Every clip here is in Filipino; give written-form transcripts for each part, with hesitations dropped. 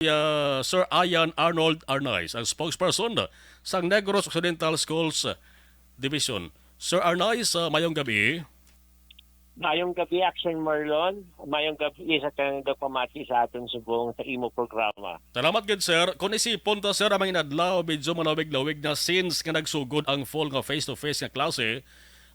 Sir Ian Arnold Arnaiz, ang spokesperson sa Negros Occidental Schools Division. Sir Arnaiz, mayong gabi. Mayong gabi, Action Marlon. Mayong gabi sa kanang pamati sa aton subong sa imo programa. Salamat gid sir. Kung isipon ta sir, amang inadlaw medyo manawig-lawig na since nga nagsugod ang full nga face-to-face nga klase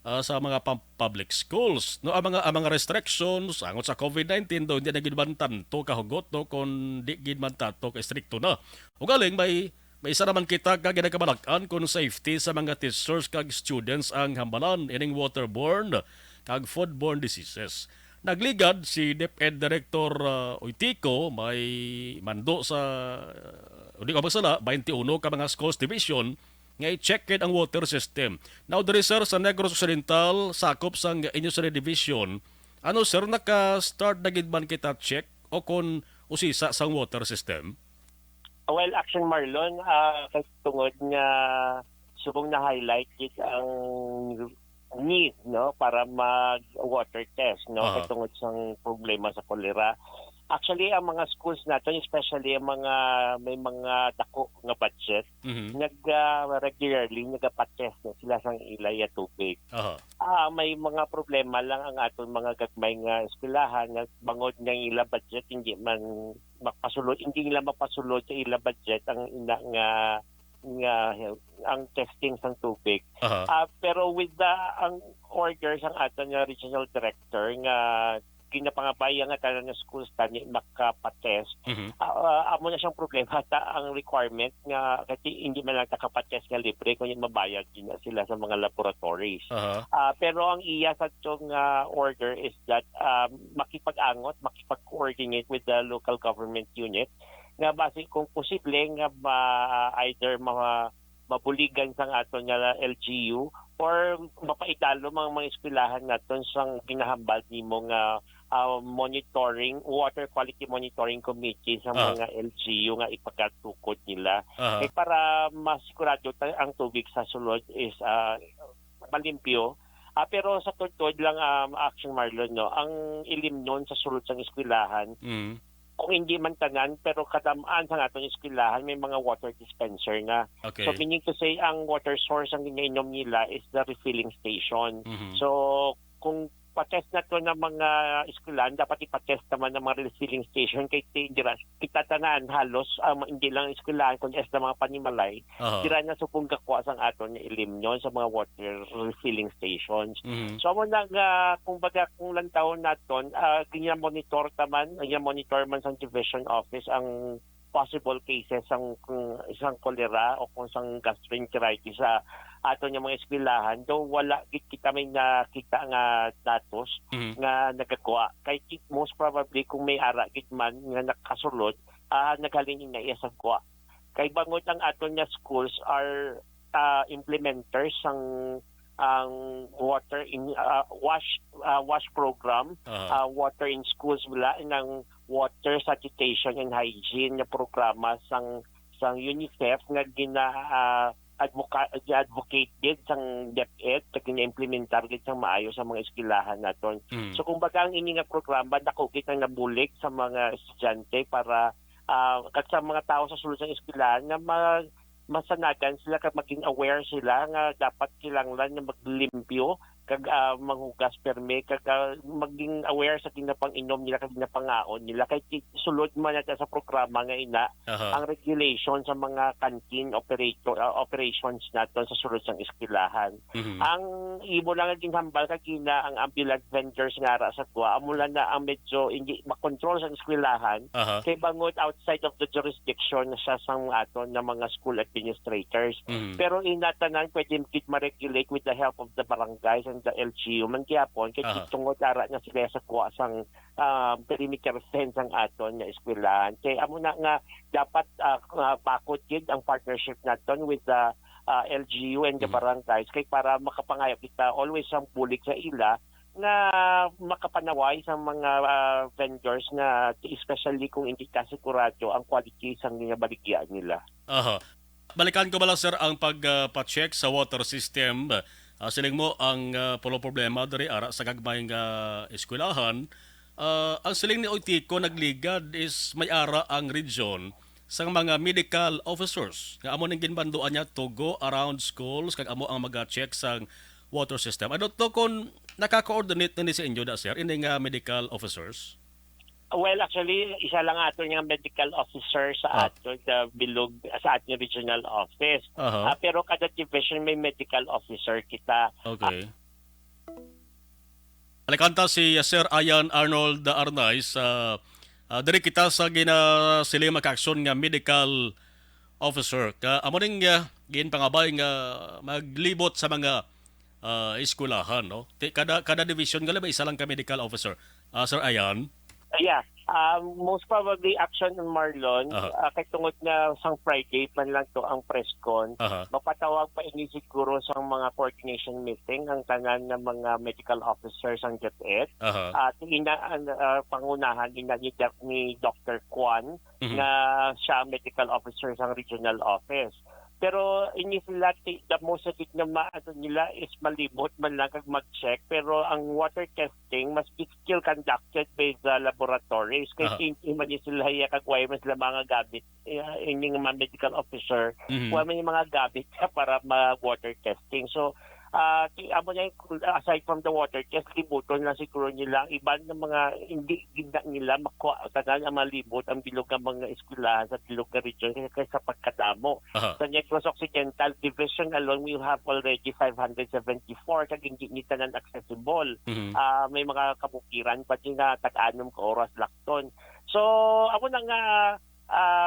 sa mga public schools. No, ang mga restrictions angot sa COVID-19 do hindi na gid man tanto kahugot no kung di gid man tanto ka stricto na. Ug galing may isa naman kita kag ginakabalak-an kung safety sa mga teachers kag students ang hambalan ining waterborne kag foodborne diseases. Nagligad si DepEd Director Oitico may mando sa hindi ko masala 21 ka mga schools division nga i-check ang water system. Now diri sir sa Negros Occidental sakop sang inyo sa division. Ano sir naka-start na gid man kita check o kon usisa sang water system? Well, Action Marlon, kasi tungod nga subong na highlight it ang need no para mag water test no katungod sang problema sa kolera. Actually, ang mga schools natin, especially ang mga may mga dako nga budget, regularly nagpa-test na sila sang ilay at tubig. May mga problema lang ang aton mga gagmay nga eskwelahan nga bangod nga ila budget hindi man mapasulod, hindi nila mapasulod sa ila budget ang ina nga ang testing sang tubig. Pero with the ang orders ang aton nga regional director nga ginapangabayan nga tanan nga schools tani makapatest. Amo na siyang problema ta ang requirement nga kasi hindi man lang takapatest nga libre kunya mabayad din sila sa mga laboratories. Pero ang iya sa tong order is that makipag-angot, makipag-coordinate with the local government unit nga base kung posible nga either mabuligan sang aton nga LGU or mapaitalo mga eskwelahan naton sang ginahambal nimo nga monitoring, water quality monitoring committee sa mga LGU nga ipagatukod nila. Para masigurado ang tubig sa sulod is malimpyo. Pero sa tudtod lang Action Marlon no, ang ilim nun sa sulod sang eskwelahan kung hindi man tanan pero kadamaan sa atong eskwelahan may mga water dispenser nga. So meaning to say ang water source ang ginainom nila is the refilling station. So kung patest na to ng mga eskwelahan, dapat ipatest naman ng mga refilling station kay kita tanan halos hindi lang eskwelahan kundi as mga panimalay. Dira na supong gakwa sang aton nga ilim nyon sa mga water refilling stations. So mo na kumbaga kung lantaw naton monitor man sa division office ang possible cases sang isang kolera o kung sang gastroenteritis sa ato nga mga eskwelahan do wala kita may nakita nga datos nga nagagawa kay most probably kung may ara gid man nga nakasulod naghalin na iya sa kuha kay bangod ang ato nga schools are implementers ang water in wash program, water in schools wala ng water sanitation and hygiene na programa sang UNICEF nga advocate din sang DepEd kag gina-implementar gid sang maayo sa mga eskwelahan naton. So kumbaga ang ini nga programa dako kita nabulik sa mga estudyante para kag sa mga tao sa sulod sang eskwelahan nga masanagan sila kag maging aware sila nga dapat kinahanglan na maglimpyo kag manghugas perme kag maging aware sa ginapang-inom nila kag ginapangaon nila kay sulod man natin sa programa nga ina ang regulation sa mga canteen operations naton sa sulod sang eskwelahan. Ang imo lang ang ginhambal kag ang ambulant vendors nga ara sa kuha amo lang na ang medyo hindi makontrol sa eskwelahan kay bangod outside of the jurisdiction siya sang aton na mga school administrators. Pero inatanan pwede ma-regulate with the help of the barangays and the LGU man gyapon kay tungod ara na sila sa kuha sang perimeter fence ang aton nga eskwelahan. Kay amo na nga dapat pakot gid ang partnership naton with the LGU and the barangays kay para makapangayo kita always ang bulik sa ila na makapanaway sa mga vendors na especially kung hindi kasigurado ang quality sang ginabaligyan nila. Balikan ko ba lang sir ang pagpa-check sa water system. Siling mo ang problema diri ara sa gagmayng eskwelahan ang siling ni Oitico nagligad is may ara ang region sa mga medical officers. Nga amo ning ginbanduan niya to go around schools kag amo ang mag-check sa water system. I don't know kung naka-coordinate na ni sa inyo da sir ini nga medical officers. Well, actually, isa lang ato yung medical officer sa ato sa bilog sa ating regional office. Aha. Pero kada division may medical officer kita. Okay. Alikanta si Sir Ayan Arnold Arnay sa diri kita sa sila maka-aksyon nga medical officer. Amo ning ginpangabay nga maglibot sa mga eskwelahan, no? Kada division gali ba isa lang ka medical officer. Sir Ayan. Yeah. Most probably action on Marlon. Kay tungod na sang Friday man lang to ang press con. Mapatawag pa ini siguro sa mga coordination meeting ang tanan ng mga medical officers ang DepEd. At pangunahan ni Dr. Kwan na siya ang medical officer sa regional office. Pero ini sila the most of it na nila is malibot man lang kag mag-check, pero ang water testing must be still conducted by the laboratories kasi hindi man sila kag way mas sila mga gamit ini mga medical officer way man yung mga gamit para ma-water testing. So amo niya aside from the water test, libuton lang siguro nila iba ng mga hindi gina nila makuha tanan ang malibot ang bilog ng mga eskwelahan sa bilog na region kasi sa pagkadamo. Sa Negros Occidental Division alone, we have already 574 kag hindi ni tanan accessible. May mga kabukiran pati nga tag-anom ka oras lakton. So ako na nga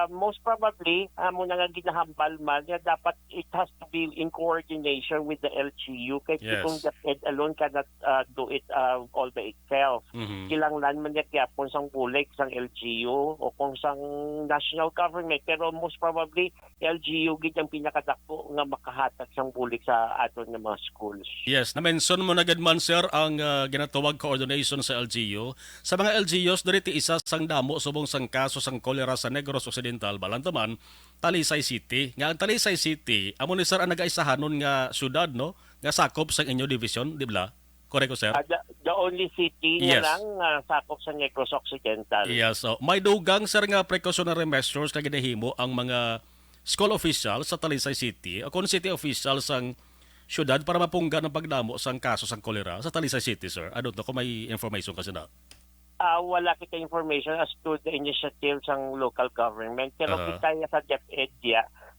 most probably, muna nga ginahambal man, dapat it has to be in coordination with the LGU. Kasi kung the Fed alone cannot do it all by itself. Kilanglan man niya kaya sang bulig sang LGU o kung sang national government. Pero most probably, LGU gid ang pinakadako nga makahatag sang bulig sa aton nga mga schools. Yes, na-mention mo na gid man sir ang ginatawag coordination sa LGU. Sa mga LGUs, diri isa sang damo subong sang kaso sang kolera sa Negros Occidental, balantaman, Talisay City. Nga ang Talisay City, amo ni sir ang nag-aisahanon nga syudad, no? Nga sakop sa inyo division, di ba? Correct ko, sir? The only city nga lang sakop sa Negros Occidental. Yes, so may dugang sir nga precautionary measures na ginahimo ang mga school officials sa Talisay City o kung city officials sang syudad para mapunggan ang pagdamo sang kaso sang kolera sa Talisay City, sir. I don't know kung may information kasi na. Wala kita information as to the initiative ng local government. Pero kita sa DepEd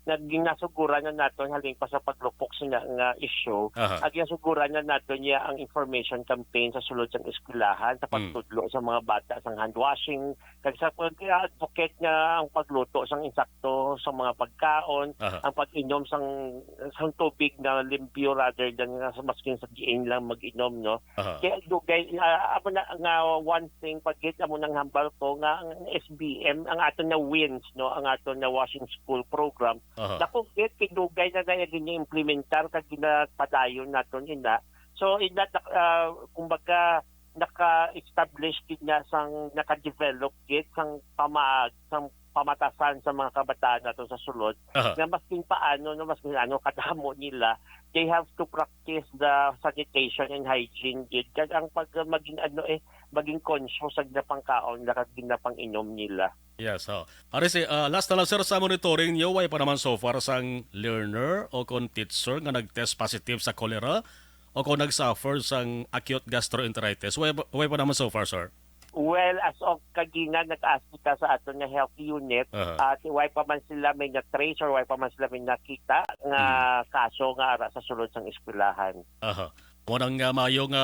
naging nasuguran na natin haling pa sa paglupok sa nga issue. At nasuguran na natin niya ang information campaign sa sulod ng eskwelahan sa pagtudlo sa mga bata sa hand washing, kag sa pag-advocate nga ang pagluto sang insakto sa mga pagkaon, ang pag-inom sang tubig na limpyo rather than sa maskin sa giin lang mag-inom, no. Kaya dugay amo na nga one thing pagit amo nang hambal ko nga ang SBM ang aton na WINS, no, ang aton na washing school program. Dako git kidugay na implementar kag ginapadayon naton ina. So kumbaga naka-establish gid na sang naka-develop gid sang pamatasan sa mga kabataan nato sa sulod na maskin paano kadamo nila, they have to practice the sanitation and hygiene gid kag ang pag maging conscious sa ginapangkaon na kag ginapang-inom nila. Yes, Aris, last na lang sir sa monitoring niyo, way pa naman so far sang learner o kung teacher nga nag-test positive sa cholera o kung nag-suffer sang acute gastroenteritis, way pa naman so far, sir? Well, as of kagina, nag-ask kita sa aton nga health unit at why pa man sila may na-trace or why pa man sila may nakita nga kaso nga ara sa sulod sang eskwelahan. Munang mayong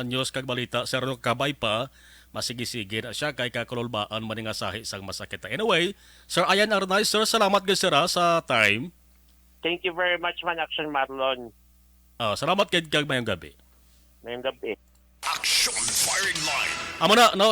news kag balita, sir, kabay pa, masigi-sige na siya kay kakululbaan maningasahi sang masakit. Anyway, Sir Ayan Arnay, sir, salamat gid sir sa time. Thank you very much, man, Action Marlon. Salamat gid kag mayong gabi. Mayong gabi. Action Firing Line. Amo na, no,